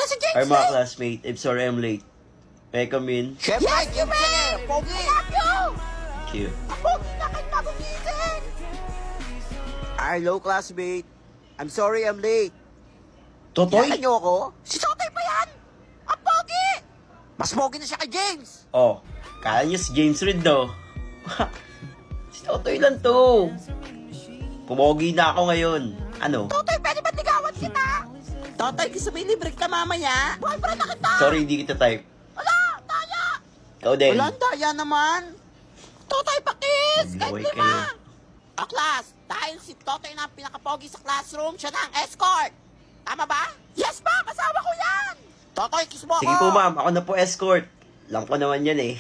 Wala si James Hi mga classmate, I'm sorry I'm late. May I come in? Siyempre, yes, you may! Pogi! I love you! Thank you. Pogi na kayo magugising! Hello, classmate. I'm sorry I'm late. Totoy? Kilala niyo ako? Si Totoy pa yan! Ang pogi! Mas pogi na siya kay James. Oh, kala niyo si James Reid, no? Si Totoy lang to. Pumogi na ako ngayon. Ano? Totoy, pwede ba ligawan kita? Totoy, gusto mo libre ka mamaya? Boyfriend na kita! Sorry, hindi kita type. Wala! Daya! Ikaw din. Walang daya naman. Totoy, pakis! Kahit Laway lima! kayo. O class, dahil si Totoy na ang pinakapogi sa classroom, siya na ang escort! Tama ba? Yes, ma'am! Asawa ko yan! Totoy, kiss mo ako! Sige po ma'am, ako na po escort. Lang ko naman yan eh.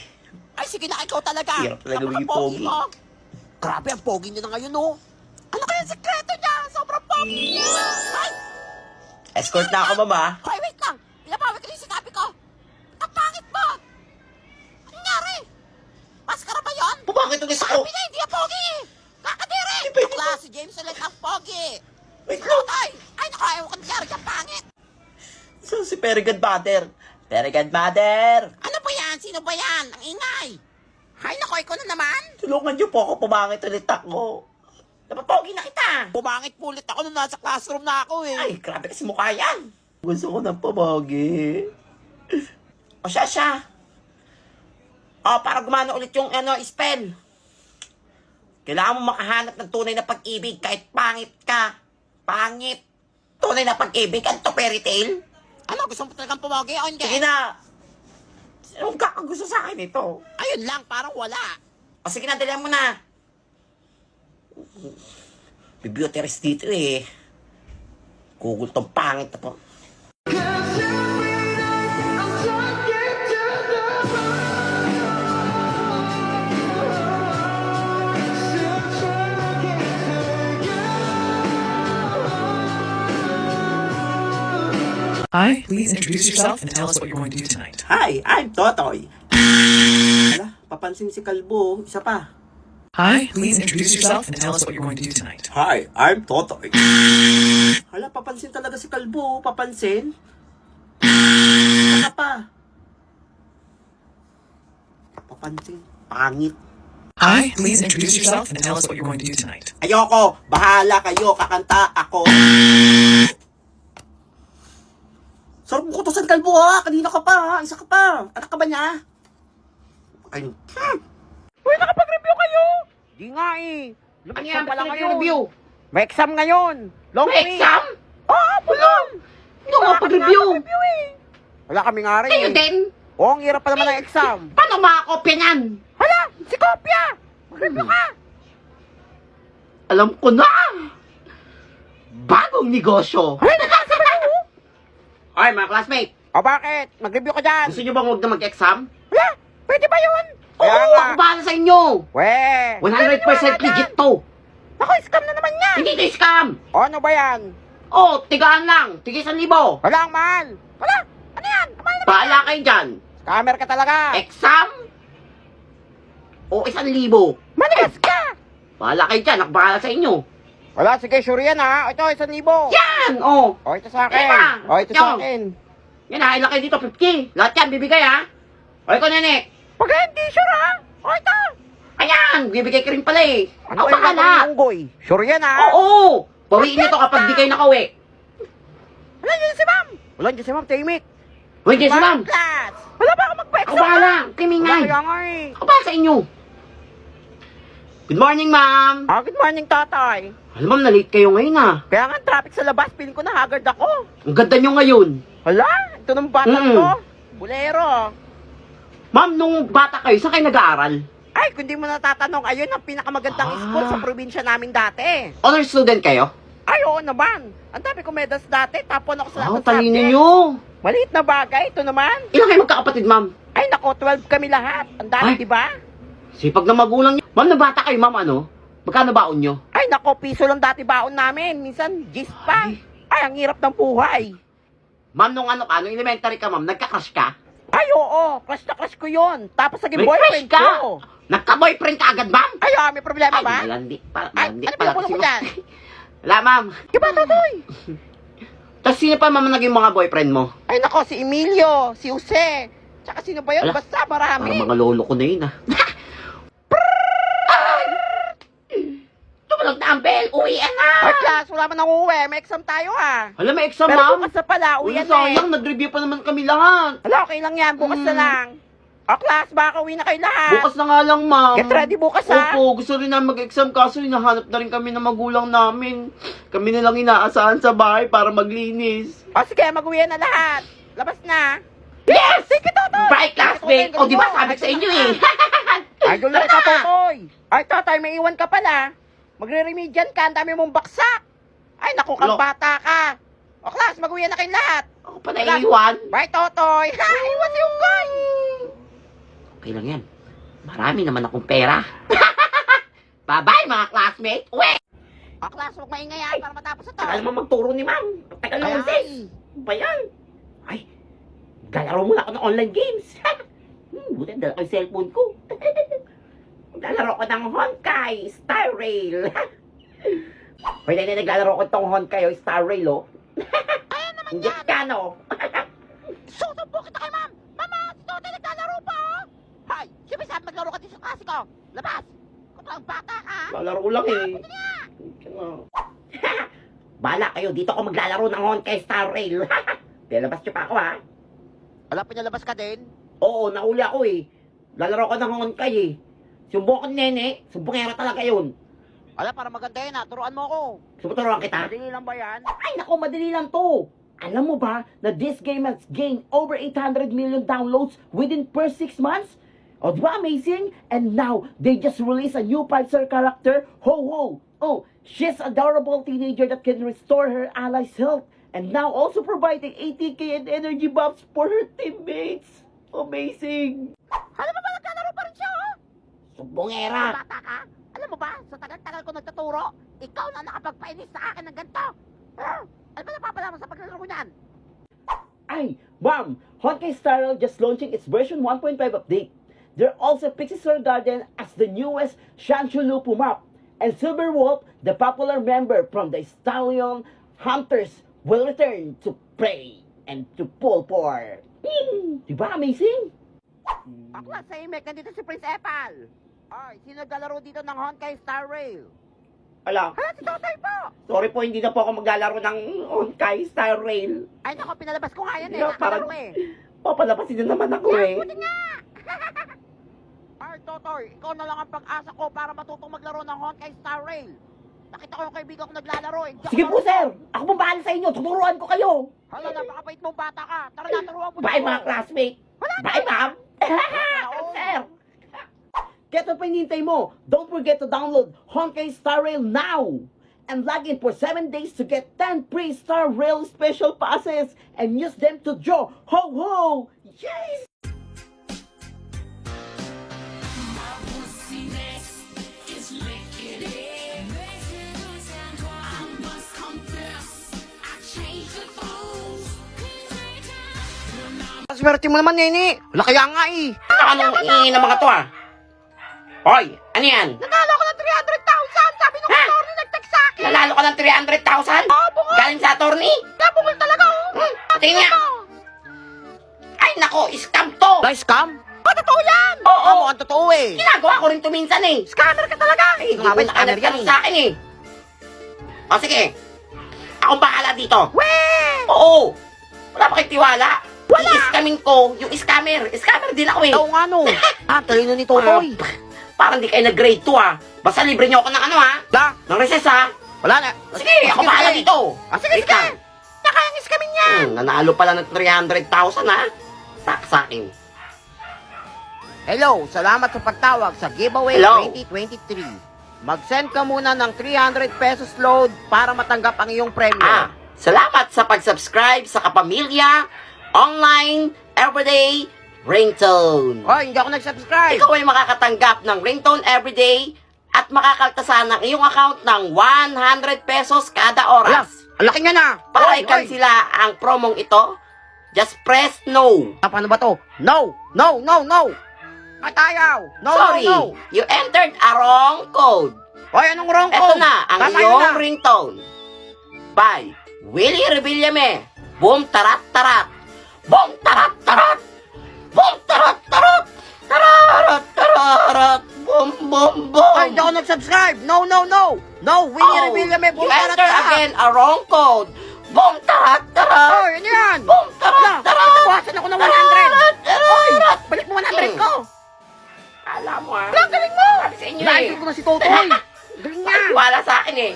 Ay, sige na, ikaw talaga! Hirap talaga maging Napaka-pogi pogi. mo. Grabe, ang pogi niya na ngayon, oh. Ano kaya ang sekreto niya? Sobrang pogi niya! Ay! Escort na ako ma'am ah. Hoy, wait lang! Pinabawi ko yung sinabi ko! Ang pangit mo! Ano nangyari? Maskara ba yun? Pumakit ulit ako. Sabi na, hindi ang pogi! Kakadiri! Hindi pwede Bakla, si James ulit ang pogi! Wait lang. Totoy! Ay, naku, ayaw ko nangyari ang pangit! So, si Very Godmother. Very Godmother. Ano ba yan? Sino ba yan? Ang ingay! Hay, naku, ikaw na naman! Tulungan niyo po ako, pumangit ulit ako. Napapogi na kita. Pumangit po ulit ako nung nasa classroom na ako eh! Ay, grabe kasi mukha yan. Gusto ko ng pumagi. O siya. O, para gumana ulit yung spell. Kailangan mo makahanap ng tunay na pag-ibig kahit pangit ka. Pangit. Tunay na pag-ibig. Ano to, fairy tale? Ano, gusto mo talagang pumagi o hindi? Sige na. Sino kakagusto sa akin ito? Ayun lang, parang wala. O sige na, dalihan mo na. Beauty rest dito eh. Google tong pangit na po. Hi, please introduce yourself and tell us what you're going to do tonight. Hi, I'm Totoy. Hala, papansin si Kalbo. Isa pa. Hi, please introduce yourself and tell us what you're going to do tonight. Hi, I'm Totoy. Hala, papansin talaga si Kalbo. Papansin. Saka pa. Papansin. Pangit. Hi, please introduce yourself and tell us what you're going to do tonight. Ayoko. Bahala kayo. Kakanta ako. Sarap mo kutusan, Kalbo ha. Kanina ka pa ha. Isa ka pa. Anak ka ba niya? Ay. Uy, nakapag-review kayo. Di nga eh. Lumang pala kayo. May exam ngayon. Long May week. exam? Oo, bulong. Hindi ko makapag-review. Wala kami nga rin. Kayo din? Oo, ang hirap pa naman ng exam. Paano makakopya niyan? Hala, si Kopya. Mag-review ka. Alam ko na! Bagong negosyo! Ay, nagkasabay ako. Ay, mga classmate! O bakit? Mag-review ka dyan. Gusto nyo bang huwag na mag-exam? Hala, pwede ba yun? Oo, Kaya nga. ako bahala sa inyo! We. 100% legit to! Ako, scam na naman yan. Hindi to scam! O, ano ba yan? Oh, tigaan lang! Tigis 1,000! Wala ang mahal. Wala. Ano yan? Mahal na. Bahala kayo dyan! Scammer ka talaga. Exam? O 1,000! Manigas ka. Bahala kayo dyan, ako bahala sa inyo! Wala, sige, sure yan ha. Ito, 1,000. Yan! Oh! O, ito sa akin. Ema! O, ito sa Yung. akin. Yan ha, ilan kayo dito, 50! Lahat yan, bibigay ha! O, ikaw nenek! Pag hindi sure ha. O, ito. Ayan! Bibigay ka rin pala eh! Ako kayo bahala! gagawin, Unggoy? Sure yan ha. Oo! Bawiin nyo to kapag di kayo nakauwi! Wala dyan si ma'am. Wala dyan si ma'am, Timik. Uy, yes, ma'am! Class. Wala ba ako Ako magpa-exam? bahala! Wala Kimingay! kaya nga eh. Ako bahala sa inyo! Good morning, ma'am! Good morning, tatay. Alam ma'am, na-late kayo ngayon ah. Kaya nga, traffic sa labas, piling ko na haggard ako. Ang ganda nyo ngayon. Hala, ito ng batang Mm. to. Bulero. Ma'am, nung bata kayo, saan kayo nag-aaral? Ay, kung di mo natatanong, ayun ang pinakamagandang Ah. school sa probinsya namin dati. Honor student kayo? Ay, oo naman. Ang dami kong medals dati, tapon ako sa lahat Oh, ng talino subject. nyo. Maliit na bagay, ito naman. Ilan kayo magkakapatid, ma'am? Ay, nako, 12 kami lahat. Ang dami, Ay. di ba? Sipag na magulang nyo. Ma'am, na bata kayo, ma'am, ano? Magkano baon nyo? Ay, nako, piso lang dati baon namin. Minsan, gis pa. Ay, ang hirap ng buhay. Ma'am, nung ano ka, nung elementary ka, ma'am, nagka-crush ka? Ay, oo, crush na crush ko yun. Tapos naging May boyfriend crush ka? ko. Nagka-boyfriend ka agad, ma'am? Ay, may problema ba? Ay, malandi. Ay, ano pala pinakulong kasi, mo dyan? ma'am. Wala, ma'am. Di ba, Totoy? Tapos sino pa mama naging mga boyfriend mo? Ay nako, si Emilio, si Jose. Tsaka sino ba yun? Ala, Basta marami. Parang mga lolo ko na yun, Tumalog na ang bell! Uwian na! Ay, class, wala man uuwi. May exam tayo ha. Alam, may exam, Pero ma'am. bukas na pala, Uy, uwi na sayang, nag-review pa naman kami lahat. Hala, okay lang yan. Bukas na lang. O, class, baka uwi na kayo lahat. Bukas na nga lang, ma'am. Get ready bukas, ha? Opo, gusto rin namin mag-exam kaso hinahanap na rin kami ng magulang namin. Kami na lang inaasahan sa bahay para maglinis. O, sige, mag-uwi na lahat. Labas na. Yes! Sige, Totoy. Bye, classmate! O, di ba sabi ko sa inyo eh? Idol na kita, Totoy. Ay, Totoy, may iwan ka pala. Magre-remedian ka, ang dami mong baksak. Ay, naku, kang Lo- bata ka. O, class, mag-uwi na kayo lahat. Ako pa naiiwan. Bye, Totoy. Ha, iwan si Unggoy. Okay lang yan. Marami naman akong pera. Bye-bye, mga classmate! Uwe! O, class, huwag maingay ha, para matapos ito. Tagal naman magturo ni ma'am. Tagal Kaya naman, sis. Ano ba yan? Ay, galaro muna ako ng online games. Buti dala ko yung cellphone ko. Naglalaro ko ng Honkai Star Rail. Pwede na naglalaro ko itong Honkai o Star Rail, oh. Ayan naman Hindi yan. ka, no? Susumpo kita kay ma'am. Mama, si Totoy naglalaro pa, oh. Hay, siyempre sabi maglaro ka din sa klase ko. Labas. Kung ang bata ka, ha? Lalaro lang eh. Bala kayo, dito ako maglalaro ng Honkai Star Rail. Dilabas niyo pa ako, ha? Alam, pinalabas ka din? Oo, nauli ako eh. Lalaro ko ng Honkai eh. Sumbong ko ni Nene, sumbongera talaga yun. Alam, para maganda yun, ha? Turuan mo ako. Sumuturuan kita. Madali lang ba yan? Ay, naku, madali lang to. Alam mo ba na this game has gained over 800 million downloads within first 6 months? Oh, di ba amazing? And now, they just released a new 5-star character, Ho-Ho. Oh, she's an adorable teenager that can restore her allies' health and now also providing ATK and energy buffs for her teammates. Amazing. Alam mo ba, naglalaro pa rin siya, oh? Sumbongera. Bata ka? Alam mo ba, sa tagal-tagal ko nagtuturo, ikaw na nakapagpainis sa akin ng ganito. Ano ba napapala mo sa paglalaro niyan? Ay, Mom, Honkai Star Rail just launching its version 1.5 update. They're also Pixie Star Garden as the newest Shanshulupu map. And Silver Wolf, the popular member from the Stallion Hunters, will return to prey and to pull for. Diba amazing? Ako lang sa imek, nandito si Prince Epal. Ay, sino naglalaro dito ng Honkai Star Rail? Ala, Hala, si Totoy po. sorry po, hindi na po ako maglalaro ng Honkai Star Rail. Ay, naku, pinalabas ko nga yan eh. Yeah, Nakalaro parang- eh. Papalabasin na naman ako eh. Buti nga. Ay, Totoy, ikaw na lang ang pag-asa ko para matutong maglaro ng Honkai Star Rail. Nakita ko yung kaibigan ko naglalaro eh. Di ako Sige po, marunong. sir. Ako po bahala sa inyo. Tuturuan ko kayo. Hala, napakabait mong bata ka. Tara na, turuan mo na Bye, ako. mga classmate. Wala na. Bye, ma'am. Sir. Kaya pa hinihintay mo, don't forget to download Honkai Star Rail now! And log in for 7 days to get 10 free Star Rail special passes and use them to draw Ho-Ho! Yes! Swerte mo naman, Nene. Wala kaya nga eh. Anong iingin ng mga to ah? Hoy, ano yan? Nanalo ko ng 300,000. Sabi nung attorney nag-text sa akin. Nanalo ka ng 300,000? Oo, bungol. Galing sa attorney? Nabungol talaga, oh. Tingnan nga. Ay nako, scam to! Na-scam? Totoo yan. Oo. Mukhang totoo eh. Ginagawa ko rin to minsan eh. Scammer ka talaga. Hindi Ikaw nga ko ba scammer yan nakakalap eh. sa akin eh. O sige, akong bahala dito. Weh! Oo! Wala pa kayo tiwala. Wala! I-scamming ko, yung scammer. Scammer din ako eh. Oo nga no. Talino ni Totoy. Parang di kayo nag-grade 2 ah. Basta libre niyo ako ng ano ah. Da, Ng recess ah. wala na. Sige, ako bahala dito. Sige, Wait sige. lang. Nakayang iskamin niya. Nanalo pala ng 300,000 ah. Tak sa akin. Hello, salamat sa pagtawag sa Giveaway Hello. 2023. Mag-send ka muna ng 300 pesos load para matanggap ang iyong premyo. Salamat sa pag-subscribe sa Kapamilya, Online, Everyday, Ringtone. Hoy, hindi ako nag-subscribe. Ikaw ay makakatanggap ng Ringtone Everyday at makakaltasan ng iyong account ng 100 pesos kada Ala, oras. ang laki niya na. Para Hoy, hoy. i-cancela ang promong ito, just press no. Paano ba to? No, no, no, no. Atayaw. No, Sorry, no, no. you entered a wrong code. Hoy, anong wrong Ito code? na ang Tama yun iyong na. ringtone. Bye. Willie Revillame. Boom, tarat, tarat. Boom, tarat, tarat. Boom, tarat, tarat. Tararat, tararat. Boom, boom, boom. Ay, hindi ako nag-subscribe. No, no, no. No, Winnie Revilla may you buong tarat enter again a wrong code. Boom, tarat, tarat. Oh, yun yan. Boom, tarat, tarat. Nabawasan ako ng 100. Oy, balik mo 100 ko. Alam mo ah. Ang galing mo. Sabi sa inyo eh. Naidol ko na si Totoy. Galing niya. Wala sa akin eh.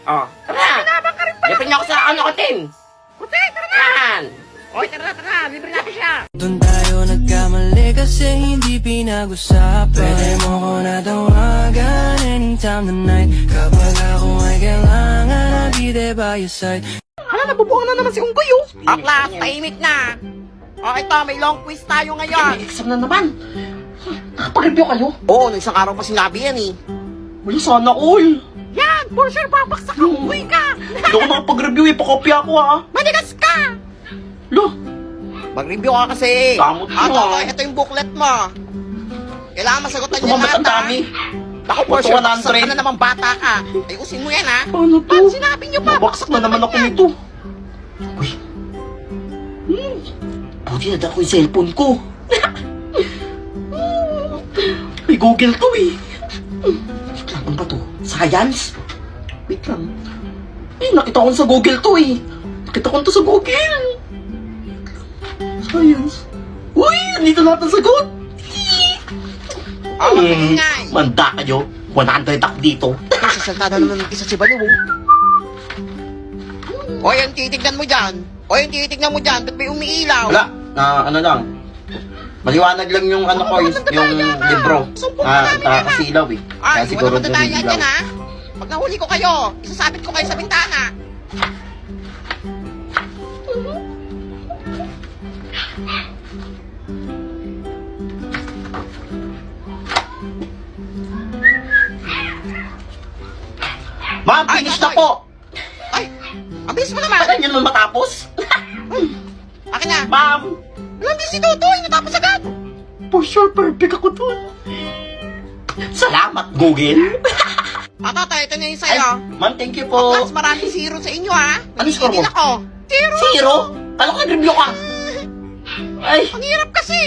Oh, tara na. Pinabang ka rin pala. Lipin niyo ako sa ano ko, Tim. Kuti, tara na. Yan. Oy, tara. Libre natin siya. Doon tayo nagkamali kasi hindi pinag-usapan. Pwede mo ko natawagan anytime tonight. Kapag ako ay kailangan, I'll be there by your side. Hala, nabubuang na naman si Unggoy, oh. Aklas, tahimik na. O, ito, may long quiz tayo ngayon. Exam na naman. Nakapag-review kayo? Oo, nung isang araw pa sinabi yan, eh. Wala sana all. Yan, for sure, babaksak ka, Unggoy ka. Hindi ako nakapag-review eh. Pakopya ako ah. Manigas ka. Lo. Mag-review ka kasi. Damot mo, Totoy, ah. ito yung booklet mo. Kailangan masagutan niya Tumamat lahat, ang dami. Ako, for Ito, sure, 100. babaksak ka na naman bata ka. Ayusin mo yan, ha. Paano to? Ba't sinabi niyo pa? Mabaksak na naman ako nito. Uy. Buti na dala ko yung cellphone ko. May Google to eh. Ano ba to? Science? Wait lang. Nakita ko sa Google to eh. Nakita ko to sa Google. Science. Uy! Andito lahat ng sagot. Ingay. Manda kayo. 100 ako dito. Sasalta na naman ng isa si Baliw. O, yung titignan mo dyan. Ba't may umiilaw? Wala. Ano lang. Maliwanag lang yung ano ko, yung libro. Kasilaw eh. Ay, Kaya wala madadaya nalilaw. dyan, ha? Pag nahuli ko kayo, isasabit ko kayo sa bintana. Ma'am, Ay, finish na Totoy. po. Ay, ang bilis mo naman. Bakit yun naman matapos? Akin na. Ma'am, Walang bilis si Totoy, natapos agad. for sure perfect ako dun. Salamat, Google. Totoy, ito na yung Ay, sa'yo. ma'am, thank you po. Plus, maraming zero sa inyo, ha? Ano score mo? Nagigil ako. Zero. Zero? Kala ko nag-review ka. Ay, Ang hirap kasi.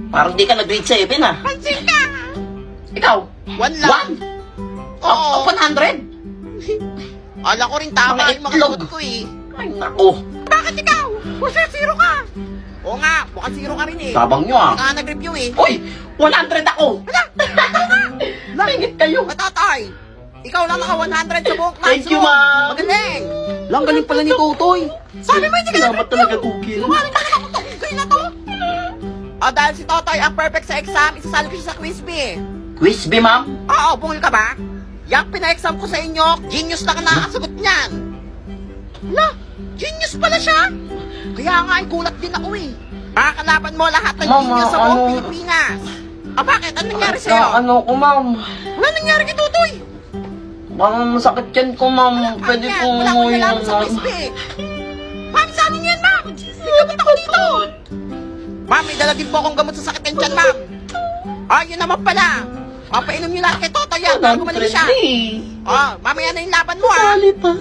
parang di ka nag-grade 7 ah. Pansin ka. Ikaw? One lang. 1? Oo. 100? Ala ko rin tama Mga yung mga itlog. sagot ko, eh. Ay, naku. Bakit ikaw? For sure, zero ka. Oo nga, mukhang zero ka rin, eh. Sabang nyo ah. Hindi ka nga nag-review, eh. Uy, 100 ako. Langit kayo. Totoy, ikaw lang naka 100 sa buong classroom. Thank you, ma'am. Magaling. Lang galing pala ni Totoy. Sabi mo hindi ka Salamat talaga, Google. Lumarin ka ako itong ugay na to. Dahil si Totoy ang perfect sa exam, isasali ko siya sa quiz bee. Quiz B, ma'am? Oo, bungil ka ba? Yang pina-exam ko sa inyo, genius lang ang nakakasagot niyan. Hala, genius pala siya. Kaya nga, gulat din ako eh. Makakalaban mo lahat ng Ma'am, genius sa buong ano? Pilipinas. Bakit? Ano nangyari sa'yo? Ano ko, ma'am? Wala nangyari kay Totoy. Parang masakit yan ko, ma'am. Pwede Ayan, po wala akong umuwi nalaman ng sa quiz bee. Ma'am, saan niyo yan, ma'am? Nagkabot ako dito. Ma'am, may dala din po akong gamot sa sakit ng tiyan, ma'am. Yun naman pala. Papainom niyo lahat kay Totoy yan bago malis siya. Mamaya na yung laban mo, ah. Salit ah.